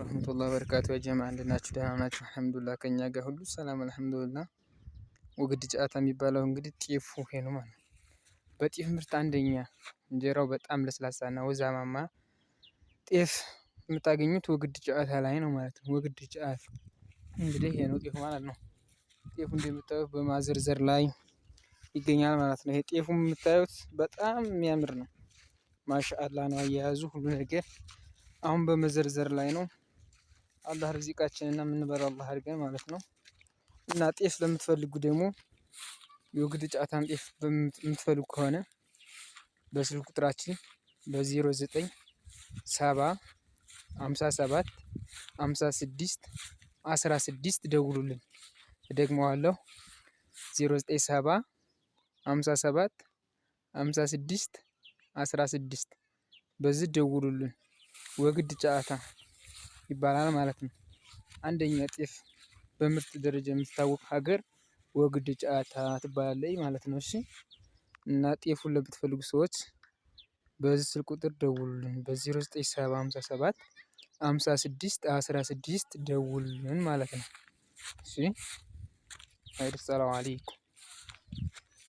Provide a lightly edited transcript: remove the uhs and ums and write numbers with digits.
ወረህመቱላሂ ወበረካቱ። ያ ጀማዓ እንዴት ናችሁ? ደህና ናችሁ? አልሐምዱሊላህ ከኛ ጋር ሁሉ ሰላም አልሐምዱሊላህ። ወግዲ ጨአታ የሚባለው እንግዲህ ጤፉ ይሄ ነው ማለት ነው። በጤፍ ምርት አንደኛ፣ እንጀራው በጣም ለስላሳና ወዛማማ ጤፍ የምታገኙት ወግዲ ጨአታ ላይ ነው ማለት ነው። ወግዲ ጨአታ እንግዲህ ይሄ ነው ጤፉ ማለት ነው። ጤፉ እንደምታዩት በማዘርዘር ላይ ይገኛል ማለት ነው። ይሄ ጤፉ የምታዩት በጣም የሚያምር ነው። ማሻአላህ ነው አያያዙ ሁሉ ነገር። አሁን በመዘርዘር ላይ ነው። አላህ ርዚቃችንና የምንበላው አላህ አድርገን ማለት ነው። እና ጤፍ ለምትፈልጉ ደግሞ የወግዲ ጨአታን ጤፍ የምትፈልጉ ከሆነ በስልክ ቁጥራችን በ0970 57 56 16 ደውሉልን። እደግመዋለሁ 0970 57 56 16 በዚህ ደውሉልን። ወግዲ ጨአታ ይባላል ማለት ነው። አንደኛ ጤፍ በምርት ደረጃ የምትታወቅ ሀገር ወግዲ ጨአታ ትባላለች ማለት ነው። እሺ እና ጤፉን ለምትፈልጉ ሰዎች በዚህ ስልክ ቁጥር ደውሉልን። በ0970 57 56 16 ደውሉልን ማለት ነው። እሺ ሰላም አለይኩም።